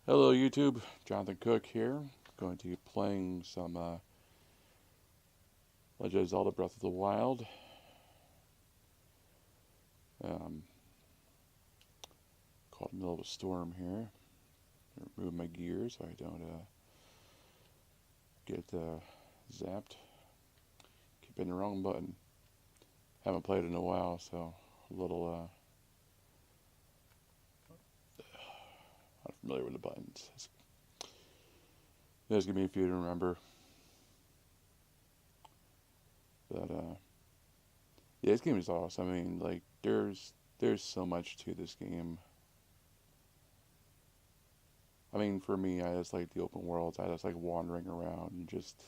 Hello YouTube, Jonathan Cook here. Going to be playing some Legend of Zelda Breath of the Wild. Um, Caught in the middle of a storm here. Remove my gear so I don't get zapped. Keep hitting the wrong button. Haven't played in a while, so a little not familiar with the buttons. Just give me a few to remember. But yeah, this game is awesome. I mean, like there's so much to this game. I mean, for me, I just like the open worlds. I just like wandering around and just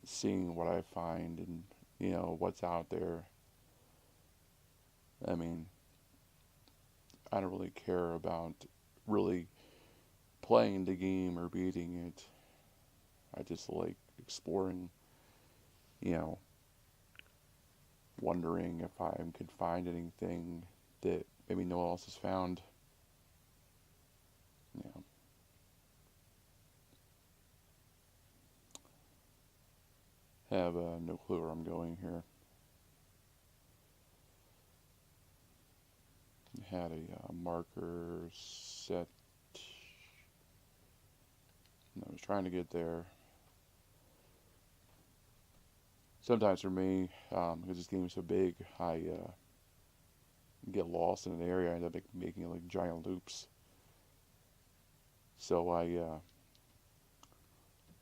seeing what I find and what's out there. I mean, I don't really care about really playing the game or beating it. I just like exploring, you know, wondering if I could find anything that maybe no one else has found. You know, have no clue where I'm going here. Had a marker set. And I was trying to get there. Sometimes for me, because this game is so big, I get lost in an area. I end up making like giant loops. So I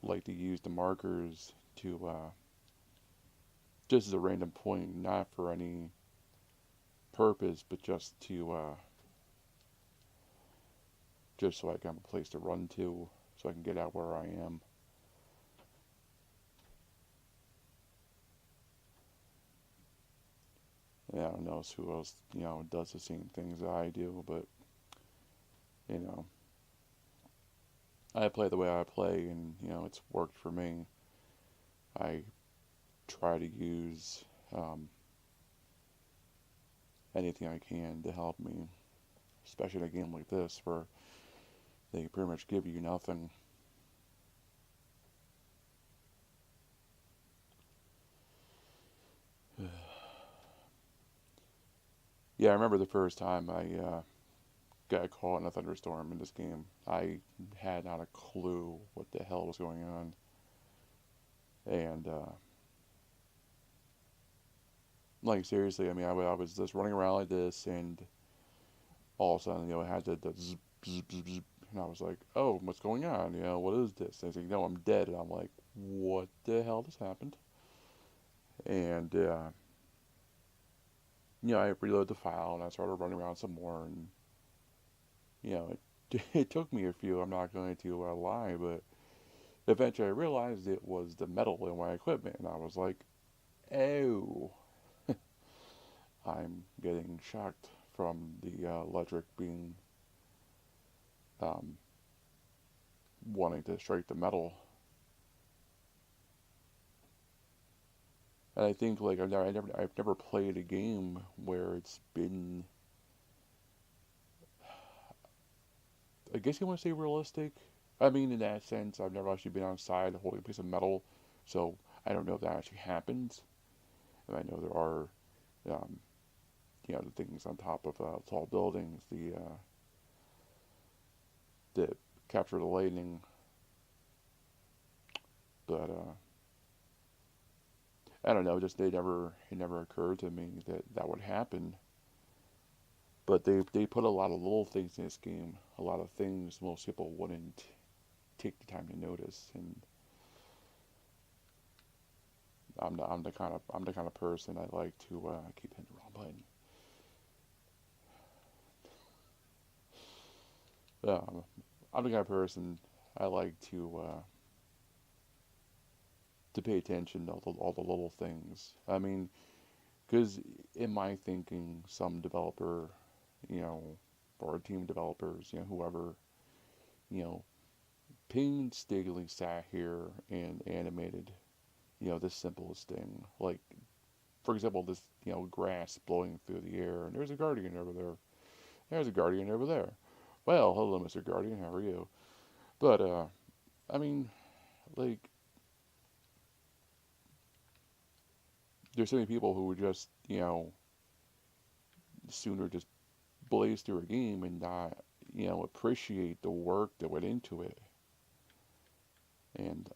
like to use the markers to just as a random point, not for any purpose, but just so I can have a place to run to, so I can get out where I am. Yeah, I don't know who else does the same things I do, but you know, I play the way I play, and it's worked for me. I try to use anything I can to help me, especially in a game like this where they pretty much give you nothing. Yeah, I remember the first time I got caught in a thunderstorm in this game. I had not a clue what the hell was going on, and like seriously, I mean, I was just running around like this, and all of a sudden, it had the zzz, zzz, zzz, zzz, and I was like, "Oh, what's going on? What is this?" And he's like, "No, I'm dead." And I'm like, "What the hell just happened?" And I reloaded the file and I started running around some more, and it took me a few. I'm not going to lie, but eventually I realized it was the metal in my equipment, and I was like, "Oh, I'm getting shocked from the electric being um, wanting to strike the metal." And I think like I've never played a game where it's been, I guess you want to say, realistic. I mean, in that sense, I've never actually been on side holding a piece of metal, so I don't know if that actually happens. And I know there are, um, the things on top of tall buildings, the that capture the lightning, but I don't know. Just it never occurred to me that that would happen. But they put a lot of little things in this game, a lot of things most people wouldn't take the time to notice. And I'm the kind of person I like to keep hitting the wrong button. I'm the kind of person I like to pay attention to all the little things. I mean, because in my thinking, some developer, you know, or team of developers, whoever, you know, painstakingly sat here and animated, this simplest thing. Like, for example, this, grass blowing through the air, and there's a guardian over there. There's a guardian over there. Well, hello, Mr. Guardian. How are you? But I mean, like, there's so many people who would just, sooner just blaze through a game and not, appreciate the work that went into it. And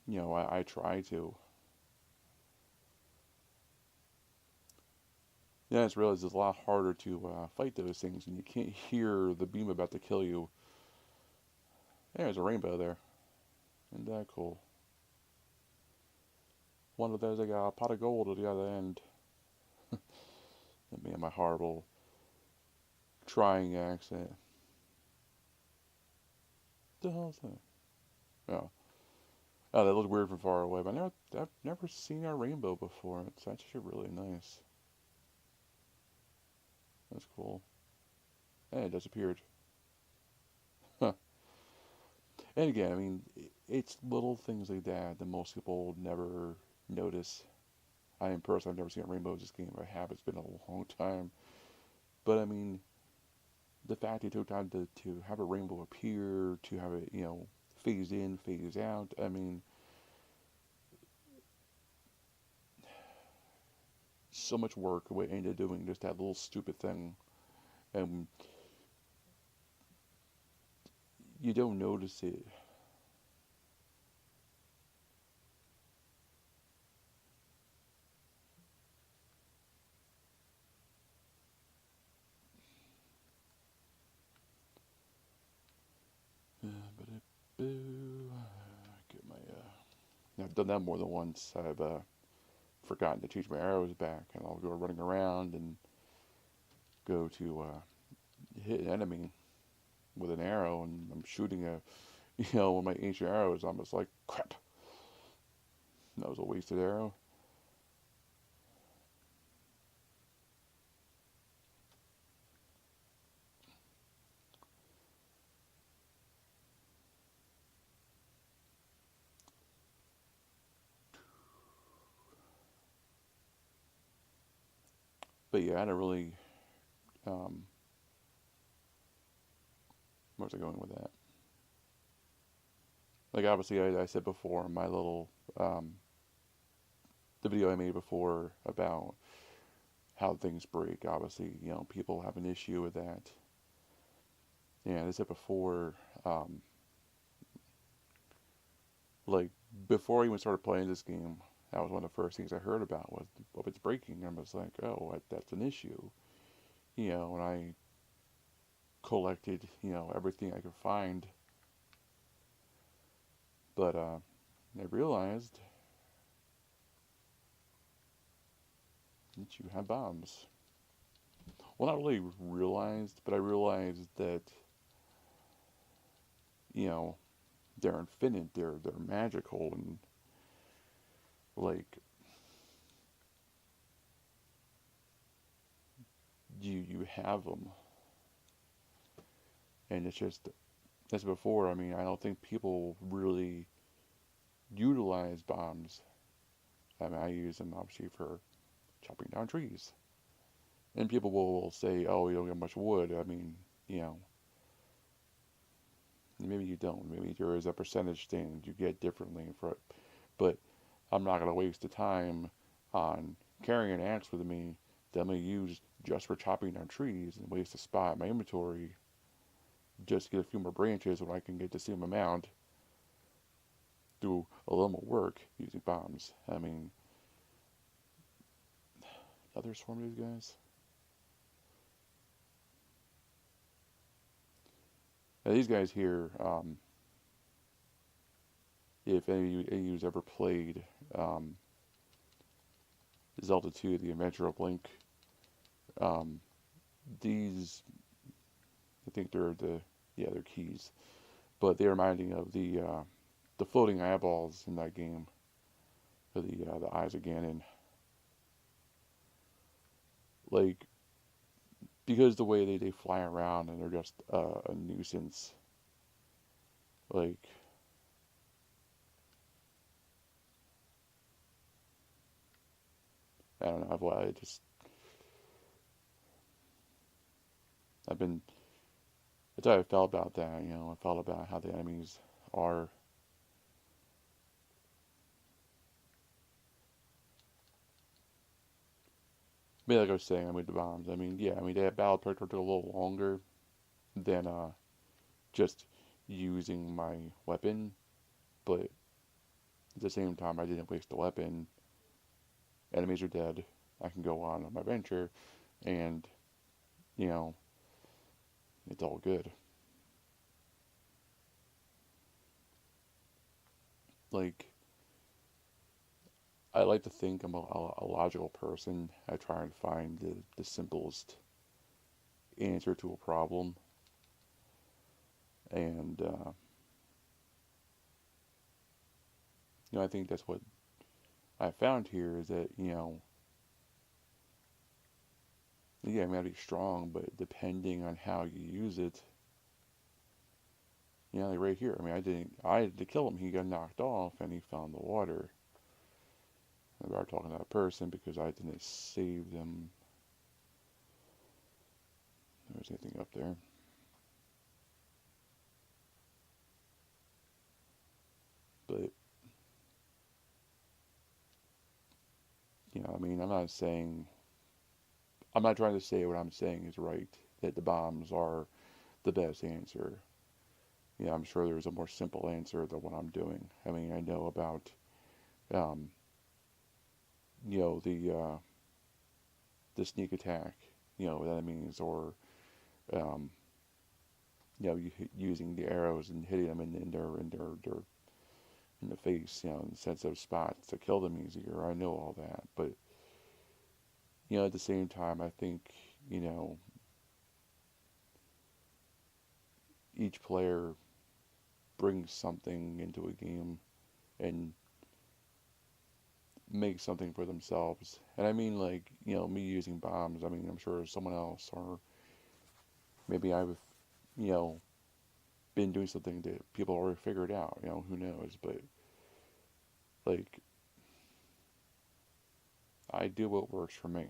I try to. Yeah, I just realized it's a lot harder to fight those things, and you can't hear the beam about to kill you. Yeah, there's a rainbow there. Isn't that cool? One of those, I got a pot of gold at the other end. And me and my horrible trying accent. The hell's that? Oh. Oh, that looked weird from far away, but I've never seen a rainbow before. It's actually really nice. That's cool. And it disappeared. Huh. And again, I mean, it's little things like that that most people never notice. I am personally, I've never seen a rainbow in this game. If I have, it's been a long time. But I mean, the fact it took time to have a rainbow appear, to have it, phase in, phase out. I mean, so much work went into doing just that little stupid thing. And you don't notice it. But boo. Get my. I've done that more than once. I've forgotten to change my arrows back, and I'll go running around and go to hit an enemy with an arrow, and I'm shooting one of my ancient arrows. I'm just like, crap, that was a wasted arrow. But yeah, I don't really. Um, where's I going with that? Like obviously, I said before my little the video I made before about how things break. Obviously, people have an issue with that. And I said before, um, like before I even started playing this game, that was one of the first things I heard about was of its breaking. I was like, oh, that's an issue. And I collected, everything I could find. But I realized that you have bombs. Well, not really realized, but I realized that, you know, they're infinite, they're magical, and like you have them, and it's just as before. I mean, I don't think people really utilize bombs. I mean, I use them obviously for chopping down trees, and people will say, "Oh, you don't get much wood." I mean, you know, maybe you don't. Maybe there is a percentage thing you get differently for it, but I'm not gonna waste the time on carrying an axe with me that I'm gonna use just for chopping down trees and waste a spot in my inventory just to get a few more branches when I can get the same amount do a little more work using bombs. I mean, other swarm these guys. Now, these guys here, if any of you's ever played Zelda 2, The Adventure of Link, um, these, I think they're keys, but they're reminding of the floating eyeballs in that game, for the eyes of Ganon. Like, because the way they fly around and they're just a nuisance. Like, I don't know, I just I've been, that's how I felt about that, I felt about how the enemies are. But like I was saying, with the bombs, yeah, that battle took a little longer than just using my weapon, but at the same time, I didn't waste the weapon. Enemies are dead. I can go on my venture, and you know, it's all good. Like, I like to think I'm a logical person. I try and find the simplest answer to a problem, and I think that's what I found here is that yeah, I gotta be strong, but depending on how you use it, like right here, I had to kill him. He got knocked off, and he found the water. And we are talking to that person because I didn't save them. There's anything up there? But I'm not saying I'm not trying to say what I'm saying is right. That the bombs are the best answer. I'm sure there's a more simple answer than what I'm doing. I know about um, the sneak attack, what that means, or um, using the arrows and hitting them in their in the face, in sensitive spots to kill them easier. I know all that, but at the same time, I think you know each player brings something into a game and make something for themselves. And like, me using bombs, I'm sure someone else, or maybe I've, you know, been doing something that people already figured out, who knows. But, like, I do what works for me.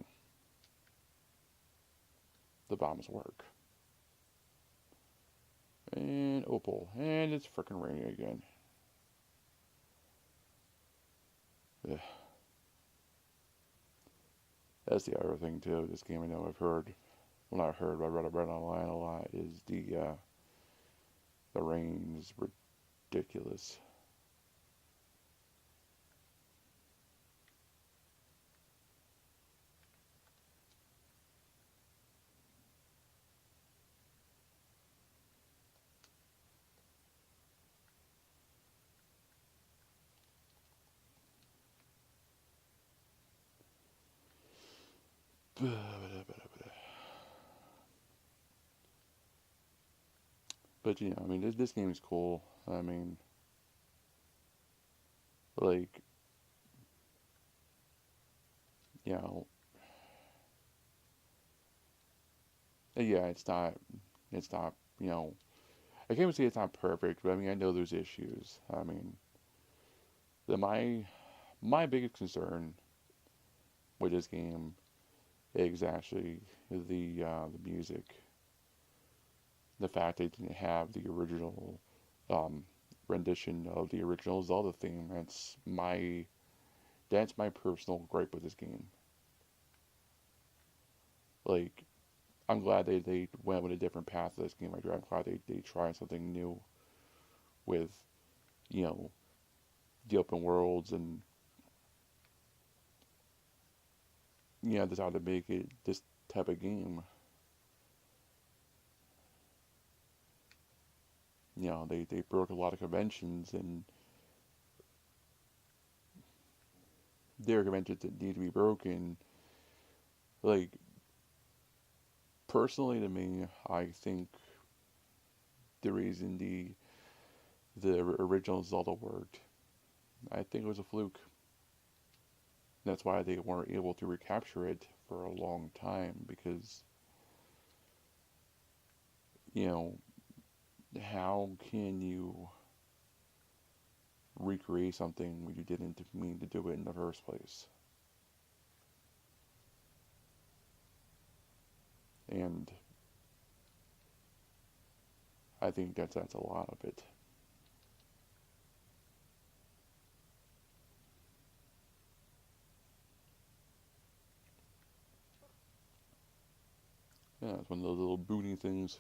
The bombs work. And Opal. And it's freaking raining again. Ugh. That's the other thing, too. This game I know I've heard, well, not heard, but I read online a lot, is the rain is ridiculous. But this game is cool. Like, you know, yeah, it's not, I can't even say it's not perfect, but I know there's issues. The my biggest concern with this game is actually the music. The fact they didn't have the original um, rendition of the original Zelda theme. That's my personal gripe with this game. Like, I'm glad they went with a different path to this game. I'm glad they tried something new with, you know, the open worlds and, just how to make it this type of game. They broke a lot of conventions, and there are conventions that need to be broken. Like, personally to me, I think the reason the original Zelda worked, I think it was a fluke. That's why they weren't able to recapture it for a long time because, you know, how can you recreate something when you didn't mean to do it in the first place? And I think that's a lot of it. Yeah, it's one of those little booty things.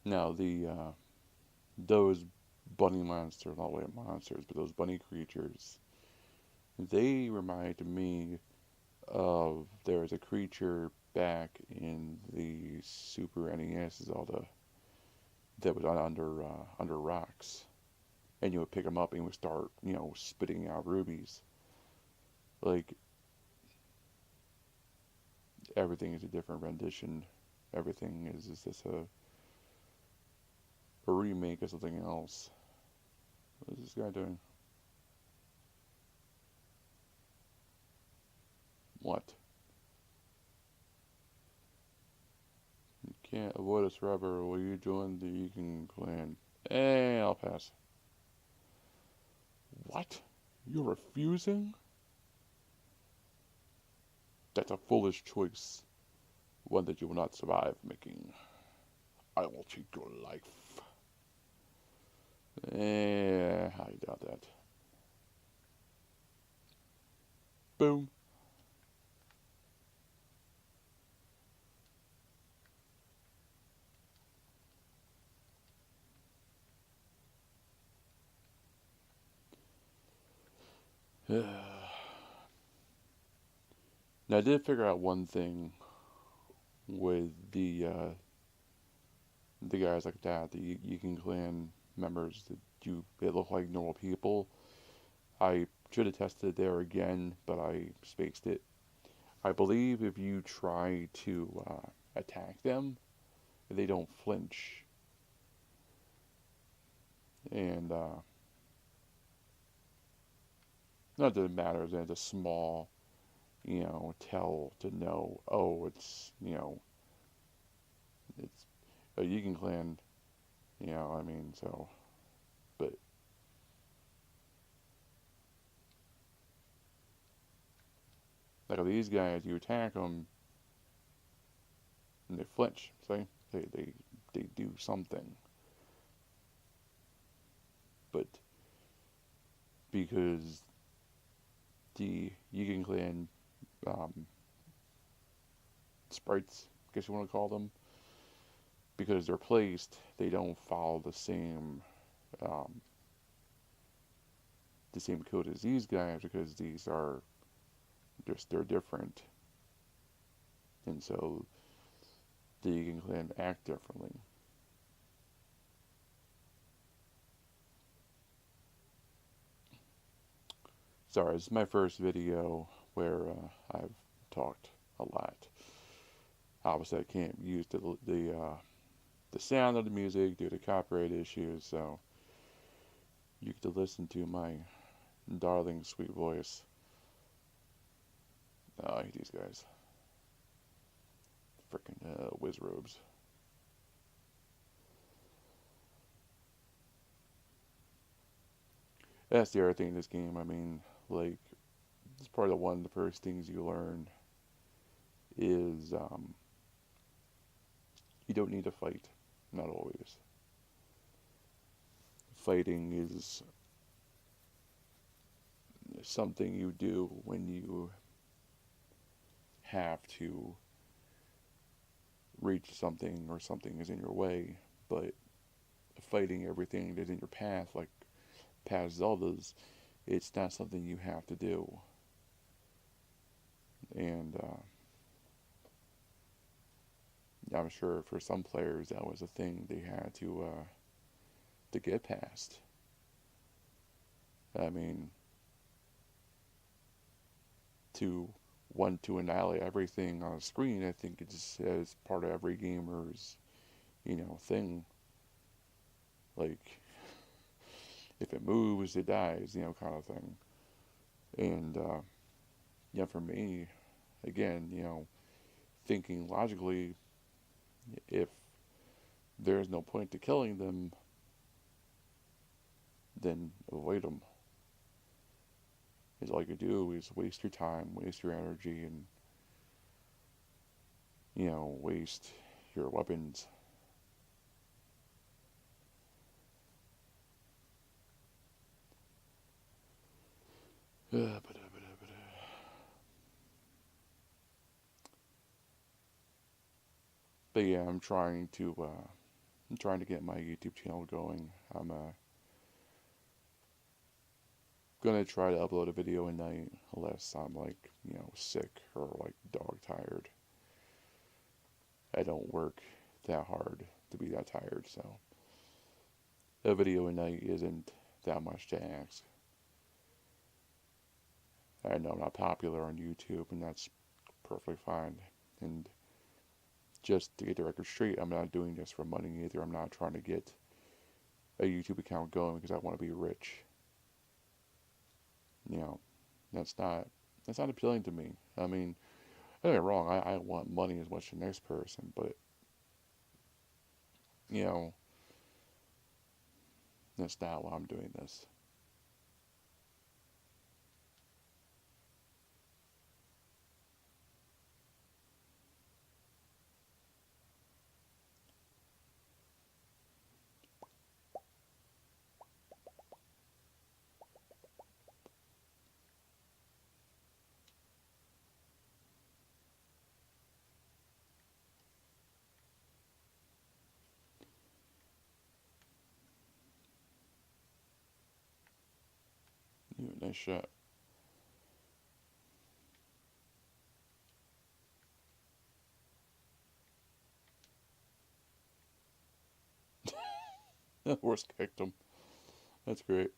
Now the those bunny monsters, not really monsters, but those bunny creatures, they remind me of there's a creature back in the Super NES Zelda that was under rocks, and you would pick them up and you would start spitting out rubies. Like everything is a different rendition. Everything is just a remake of something else. What is this guy doing? What? You can't avoid us forever. Will you join the Egan clan? I'll pass. What? You're refusing? That's a foolish choice. One that you will not survive making. I will take your life. I doubt that. Boom. Now I did figure out one thing with the guys like that, the Yikin clan members that they look like normal people. I should have tested it there again, but I spaced it. I believe if you try to attack them, they don't flinch, and not that it matters. It's a small, tell to know. Oh, it's a Yigan clan. I mean, so, but like these guys, you attack them and they flinch. See, they do something, but because the Yigan clan um, sprites, I guess you want to call them, because they're placed, they don't follow um, the same code as these guys because these are they're different, and so the Egan clan act differently. Sorry, this is my first video where I've talked a lot. Obviously, I can't use the sound of the music due to copyright issues, so you get to listen to my darling, sweet voice. Oh, I hate these guys. Freaking whiz robes. That's the other thing in this game. I mean, like, it's probably one of the first things you learn is you don't need to fight. Not always. Fighting is something you do when you have to reach something or something is in your way, but fighting everything that's in your path, like past Zeldas, it's not something you have to do. And I'm sure for some players that was a thing they had to get past. I mean, to want to annihilate everything on a screen, I think it's as part of every gamer's thing. Like if it moves, it dies, kind of thing. And for me, again, thinking logically, if there's no point to killing them, then avoid them. Because all you do is waste your time, waste your energy, and waste your weapons. But yeah, I'm trying to get my YouTube channel going. I'm gonna try to upload a video a night unless I'm like sick or like dog tired. I don't work that hard to be that tired, so a video a night isn't that much to ask. I know I'm not popular on YouTube, and that's perfectly fine. And just to get the record straight, I'm not doing this for money either. I'm not trying to get a YouTube account going because I want to be rich. You know, that's not that's not appealing to me. I mean, don't get me wrong. I want money as much as the next person, but you know, that's not why I'm doing this. Nice shot. Horse kicked him. That's great.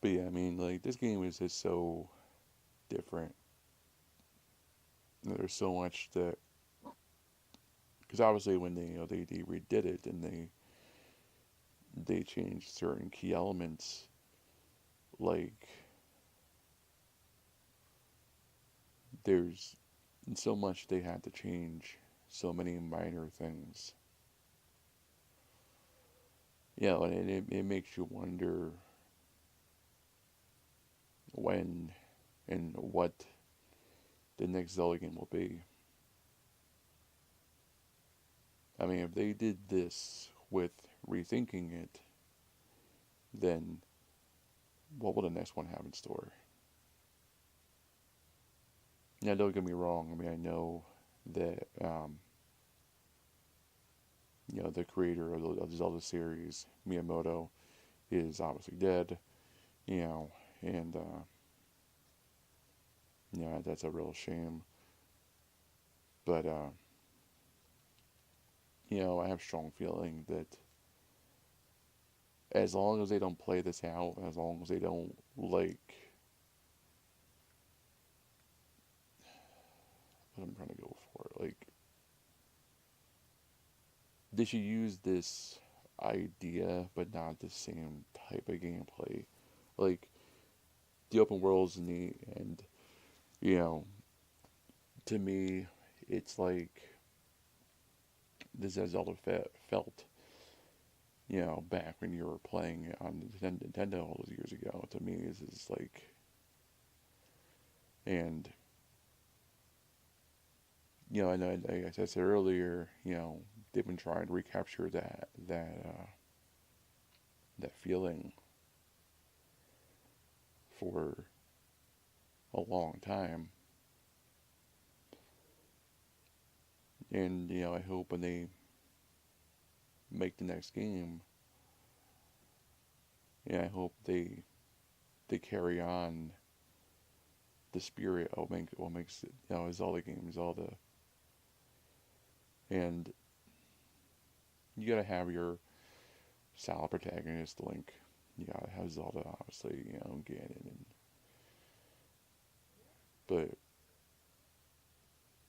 But yeah, I mean, like this game is just so different. There's so much that because obviously when they redid it and they changed certain key elements, like there's so much they had to change, so many minor things. And it makes you wonder when and what the next Zelda game will be. I mean, if they did this with rethinking it, then what will the next one have in store? Now, don't get me wrong. I mean, I know that the creator of the Zelda series, Miyamoto, is obviously dead. You know, and that's a real shame. But I have a strong feeling that as long as they don't play this out, as long as they don't what I'm trying to go for, they should use this idea, but not the same type of gameplay. Like the open world's neat, and you know, to me, it's like this has Zelda felt. Back when you were playing it on Nintendo all those years ago. To me, this is like, and and like I said earlier, they've been trying to recapture that feeling for a long time. And I hope when they make the next game, I hope they carry on the spirit of what makes it, Zelda games, and you gotta have your solid protagonist, Link. You gotta have Zelda, obviously, Ganon, but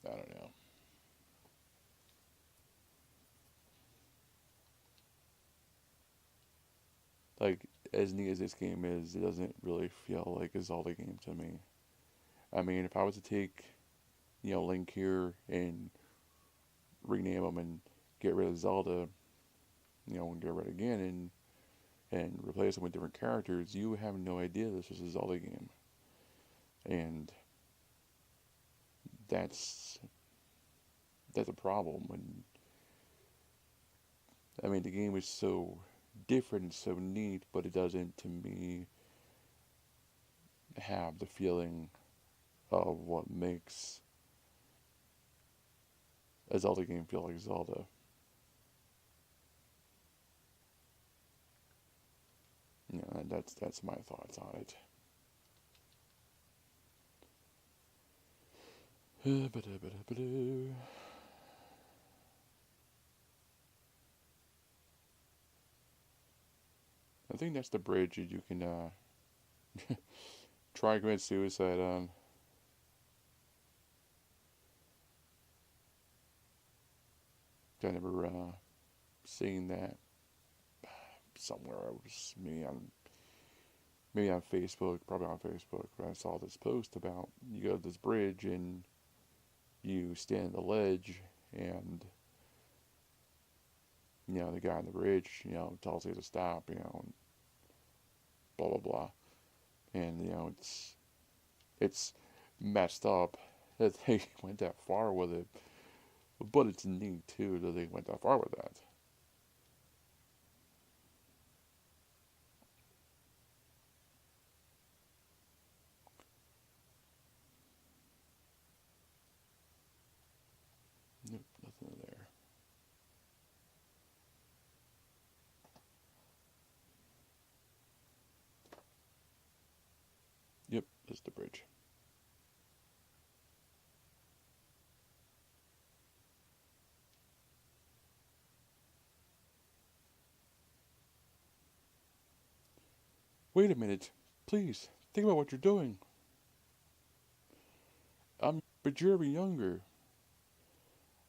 I don't know. like as neat as this game is, it doesn't really feel like a Zelda game to me. I mean, if I was to take Link here and rename him and get rid of Zelda, and get rid again and replace them with different characters, you have no idea this is a Zelda game, and that's that's a problem. When I mean, the game is so different and so neat, but it doesn't, to me, have the feeling of what makes a Zelda game feel like Zelda. That's my thoughts on it. I think that's the bridge that you can try and commit suicide on. I never seen that somewhere. I was maybe on Facebook, probably on Facebook. But I saw this post about you go to this bridge and you stand on the ledge, and the guy on the bridge tells you to stop, and blah blah blah, and it's messed up that they went that far with it, but it's neat too that they went that far with that. Nope, nothing there. Yep, that's the bridge. Wait a minute, please think about what you're doing. But you're younger.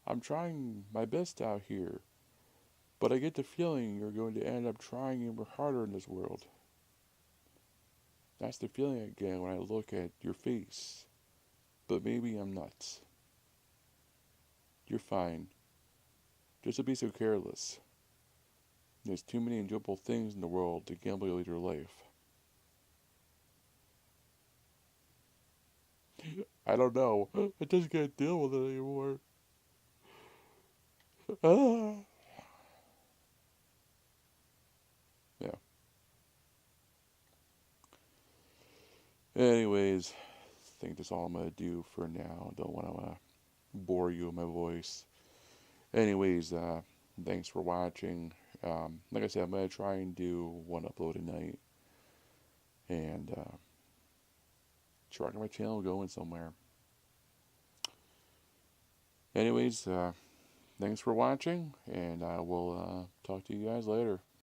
I'm trying my best out here, but I get the feeling you're going to end up trying even harder in this world. That's the feeling I get when I look at your face. But maybe I'm nuts. You're fine. Just to be so careless. There's too many enjoyable things in the world to gamble with your life. I don't know. I just can't deal with it anymore. Ah. Yeah. Anyways, I think that's all I'm gonna do for now. Don't want to bore you with my voice. Anyways, thanks for watching. Like I said, I'm gonna try and do one upload a night, and try to get my channel going somewhere. Anyways, thanks for watching, and I will talk to you guys later.